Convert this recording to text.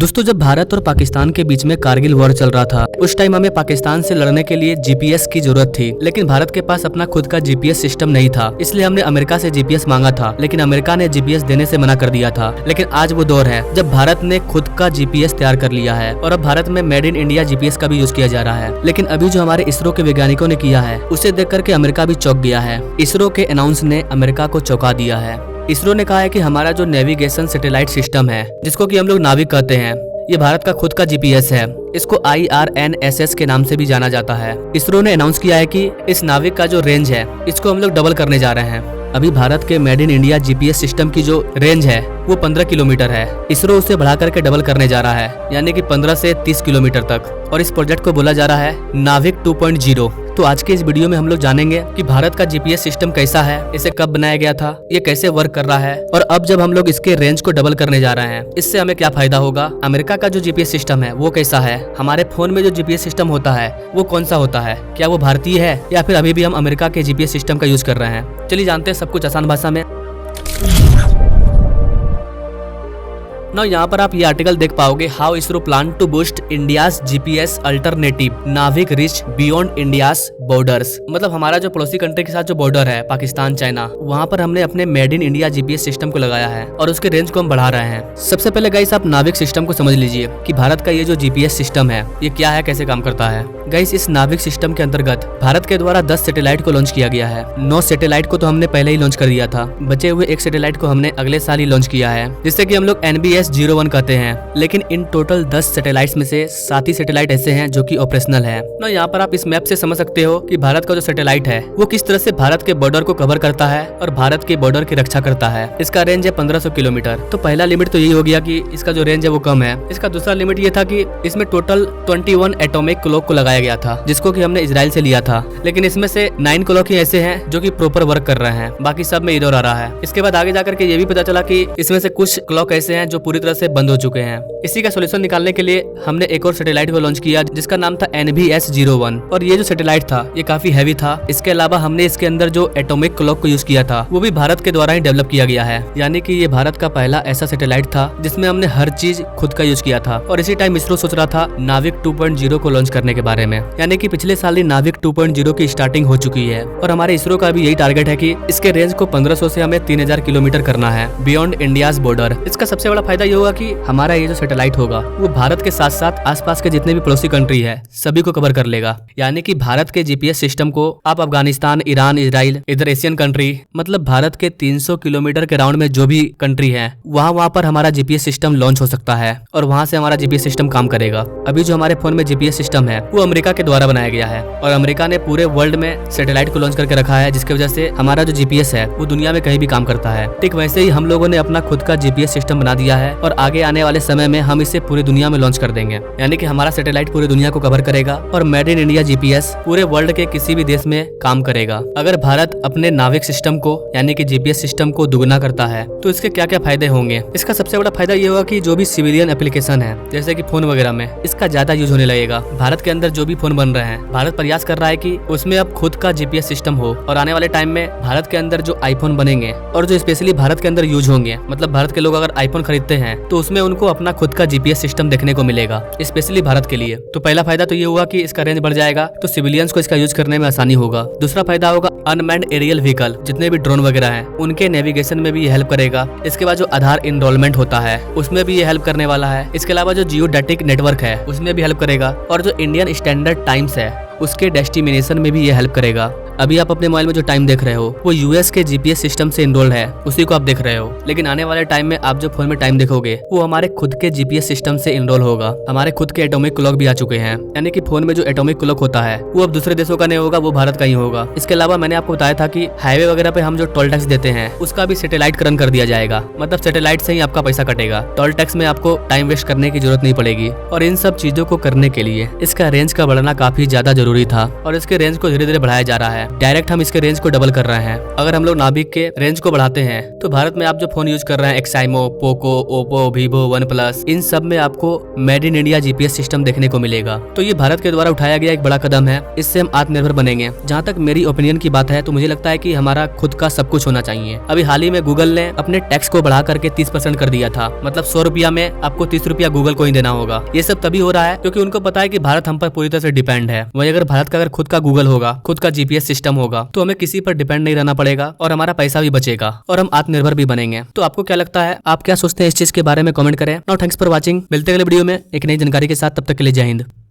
दोस्तों, जब भारत और पाकिस्तान के बीच में कारगिल वॉर चल रहा था, उस टाइम हमें पाकिस्तान से लड़ने के लिए जीपीएस की जरूरत थी। लेकिन भारत के पास अपना खुद का जीपीएस सिस्टम नहीं था, इसलिए हमने अमेरिका से जीपीएस मांगा था, लेकिन अमेरिका ने जीपीएस देने से मना कर दिया था। लेकिन आज वो दौर है जब भारत ने खुद का जीपीएस तैयार कर लिया है और अब भारत में मेड इन इंडिया जीपीएस का भी यूज किया जा रहा है। लेकिन अभी जो हमारे इसरो के वैज्ञानिकों ने किया है, उसे देख करके अमेरिका भी चौंक गया है। इसरो के अनाउंस ने अमेरिका को चौंका दिया है। इसरो ने कहा है कि हमारा जो नेविगेशन सैटेलाइट सिस्टम है, जिसको कि हम लोग नाविक कहते हैं, ये भारत का खुद का जीपीएस है। इसको IRNSS के नाम से भी जाना जाता है। इसरो ने अनाउंस किया है कि इस नाविक का जो रेंज है, इसको हम लोग डबल करने जा रहे हैं। अभी भारत के made in India GPS system की जो रेंज है वो 15 किलोमीटर है। इसरो उसे बढ़ा करके डबल करने जा रहा है, यानी कि 15 से 30 किलोमीटर तक। और इस प्रोजेक्ट को बोला जा रहा है नाविक 2.0। तो आज के इस वीडियो में हम लोग जानेंगे कि भारत का जीपीएस सिस्टम कैसा है, इसे कब बनाया गया था, ये कैसे वर्क कर रहा है, और अब जब हम लोग इसके रेंज को डबल करने जा रहे हैं, इससे हमें क्या फायदा होगा। अमेरिका का जो जीपीएस सिस्टम है वो कैसा है, हमारे फोन में जो जीपीएस सिस्टम होता है वो कौन सा होता है, क्या वो भारतीय है या फिर अभी भी हम अमेरिका के जीपीएस सिस्टम का यूज कर रहे हैं। चलिए जानते हैं सब कुछ आसान भाषा में। ना यहाँ पर आप ये आर्टिकल देख पाओगे, how ISRO plan to boost India's GPS alternative NavIC reach beyond India's borders. मतलब हमारा जो पड़ोसी कंट्री के साथ जो बॉर्डर है, पाकिस्तान, चाइना, वहाँ पर हमने अपने made in India GPS system को लगाया है और उसके रेंज को हम बढ़ा रहे हैं। सबसे पहले गाइस आप नाविक सिस्टम को समझ लीजिए कि भारत का ये जो जीपीएस सिस्टम है ये क्या है, कैसे काम करता है। गाइस इस नाविक सिस्टम के अंतर्गत भारत के द्वारा 10 सैटेलाइट को लॉन्च किया गया है। 9 सैटेलाइट को तो हमने पहले ही लॉन्च कर दिया था, बचे हुए एक सैटेलाइट को हमने अगले साल ही लॉन्च किया है, जिससे कि हम लोग NBS-01 कहते हैं। लेकिन इन टोटल 10 सैटेलाइट्स में से 7 ही सैटेलाइट ऐसे हैं जो कि ऑपरेशनल है। ना यहाँ पर आप इस मैप से समझ सकते हो कि भारत का जो सैटेलाइट है वो किस तरह से भारत के बॉर्डर को कवर करता है और भारत के बॉर्डर की रक्षा करता है। इसका रेंज है 1500 किलोमीटर। तो पहला लिमिट तो यही हो गया कि इसका जो रेंज है वो कम है। इसका दूसरा लिमिट ये था कि इसमें टोटल 21 एटॉमिक क्लॉक को लगाया गया था, जिसको कि हमने इजराइल से लिया था। लेकिन इसमें से 9 क्लॉक ही ऐसे हैं जो कि प्रॉपर वर्क कर रहे हैं, बाकी सब में एरर आ रहा है। इसके बाद आगे जाकर के ये भी पता चला कि इसमें से कुछ क्लॉक ऐसे हैं जो पूरी तरह से बंद हो चुके हैं। इसी का सोल्यूशन निकालने के लिए हमने एक और सैटेलाइट को लॉन्च किया, जिसका नाम था NBS-01। और ये जो सैटेलाइट था ये काफी हैवी था। इसके अलावा हमने इसके अंदर जो एटॉमिक क्लॉक को यूज किया था वो भी भारत के द्वारा ही डेवलप किया गया है, यानी कि ये भारत का पहला ऐसा सैटेलाइट था जिसमें हमने हर चीज खुद का यूज किया था। और इसी टाइम इसरो सोच रहा था नाविक 2.0 को लॉन्च करने के बारे में, यानी कि पिछले साल ही नाविक 2.0 की स्टार्टिंग हो चुकी है। और हमारे इसरो का भी यही टारगेट है कि इसके रेंज को 1500 से हमें 3000 किलोमीटर करना है बियॉन्ड इंडियाज बॉर्डर। इसका सबसे बड़ा फायदा ये होगा कि हमारा ये जो सैटेलाइट होगा वो भारत के साथ साथ आसपास के जितने भी पड़ोसी कंट्री है सभी को कवर कर लेगा। यानी कि भारत के जीपीएस सिस्टम को आप अफगानिस्तान, ईरान, इजराइल, इधर एशियन कंट्री, मतलब भारत के 300 किलोमीटर के राउंड में जो भी कंट्री है वहाँ पर हमारा जीपीएस सिस्टम लॉन्च हो सकता है और वहाँ से हमारा जीपीएस सिस्टम काम करेगा। अभी जो हमारे फोन में जीपीएस सिस्टम है वो अमेरिका के द्वारा बनाया गया है और अमेरिका ने पूरे वर्ल्ड में सैटेलाइट को लॉन्च करके रखा है, जिसकी वजह से हमारा जो जीपीएस है वो दुनिया में कहीं भी काम करता है। ठीक वैसे ही हम लोगों ने अपना खुद का जीपीएस सिस्टम बना दिया है और आगे आने वाले समय में हम इसे पूरी दुनिया में लॉन्च कर देंगे। यानी कि हमारा सैटेलाइट पूरी दुनिया को कवर करेगा और मेड इन इंडिया जीपीएस पूरे वर्ल्ड के किसी भी देश में काम करेगा। अगर भारत अपने नाविक सिस्टम को यानी कि जीपीएस सिस्टम को दुगना करता है तो इसके क्या क्या फायदे होंगे। इसका सबसे बड़ा फायदा ये होगा कि जो भी सिविलियन एप्लीकेशन है, जैसे कि फोन वगैरह में, इसका ज्यादा यूज होने लगेगा। भारत के अंदर जो भी फोन बन रहे हैं, भारत प्रयास कर रहा है कि उसमें अब खुद का जीपीएस सिस्टम हो और आने वाले टाइम में भारत के अंदर जो आईफोन बनेंगे और जो स्पेशली भारत के अंदर यूज होंगे, मतलब भारत के लोग अगर आईफोन खरीदते हैं तो उसमें उनको अपना खुद का जीपीएस सिस्टम देखने को मिलेगा, स्पेशली भारत के लिए। तो पहला फायदा तो ये हुआ कि इसका रेंज बढ़ जाएगा तो सिविलियंस को इसका यूज करने में आसानी होगा। दूसरा फायदा होगा अनमैन्ड एरियल व्हीकल, जितने भी ड्रोन वगैरह हैं उनके नेविगेशन में भी ये हेल्प करेगा। इसके बाद जो आधार इनरोलमेंट होता है उसमें भी ये हेल्प करने वाला है। इसके अलावा जो जियोडेटिक नेटवर्क है उसमें भी हेल्प करेगा और जो इंडियन स्टैंडर्ड टाइम्स है उसके डेस्टिनेशन में भी ये हेल्प करेगा। अभी आप अपने मोबाइल में जो टाइम देख रहे हो वो यूएस के जीपीएस सिस्टम से इनरोल्ड है, उसी को आप देख रहे हो। लेकिन आने वाले टाइम में आप जो फोन में टाइम देखोगे वो हमारे खुद के जीपीएस सिस्टम से इनरोल होगा। हमारे खुद के एटॉमिक क्लॉक भी आ चुके हैं, यानी कि फोन में जो एटॉमिक क्लॉक होता है वो अब दूसरे देशों का नहीं होगा, वो भारत का ही होगा। इसके अलावा मैंने आपको बताया था कि हाईवे वगैरह पे हम जो टोल टैक्स देते हैं उसका भी सैटेलाइट करण कर दिया जाएगा, मतलब सैटेलाइट से ही आपका पैसा कटेगा। टोल टैक्स में आपको टाइम वेस्ट करने की जरूरत नहीं पड़ेगी। और इन सब चीजों को करने के लिए इसका रेंज का बढ़ना काफी ज्यादा जरूरी था और इसके रेंज को धीरे धीरे बढ़ाया जा रहा है। है, डायरेक्ट हम इसके रेंज को डबल कर रहे हैं। अगर हम लोग नाभिक के रेंज को बढ़ाते हैं तो भारत में आप जो फोन यूज कर रहे हैं Xiaomi, Poco, Oppo, Vivo, OnePlus, इन सब में आपको made in India GPS system देखने को मिलेगा। तो ये भारत के द्वारा उठाया गया एक बड़ा कदम है, इससे हम आत्मनिर्भर बनेंगे। जहाँ तक मेरी ओपिनियन की बात है तो मुझे लगता है कि हमारा खुद का सब कुछ होना चाहिए। अभी हाल ही में गूगल ने अपने टैक्स को बढ़ा करके 30% कर दिया था, मतलब 100 रुपया में आपको 30 रुपया गूगल को ही देना होगा। ये सब तभी हो रहा है क्योंकि उनको पता है कि भारत हम पर पूरी तरह से डिपेंड है। वही अगर भारत का अगर खुद का गूगल होगा, खुद का जीपीएस सिस्टम होगा, तो हमें किसी पर डिपेंड नहीं रहना पड़ेगा और हमारा पैसा भी बचेगा और हम आत्मनिर्भर भी बनेंगे। तो आपको क्या लगता है, आप क्या सोचते हैं इस चीज के बारे में कमेंट करें। नाउ थैंक्स फॉर वॉचिंग, मिलते हैं अगले वीडियो में एक नई जानकारी के साथ, तब तक के लिए जय हिंद।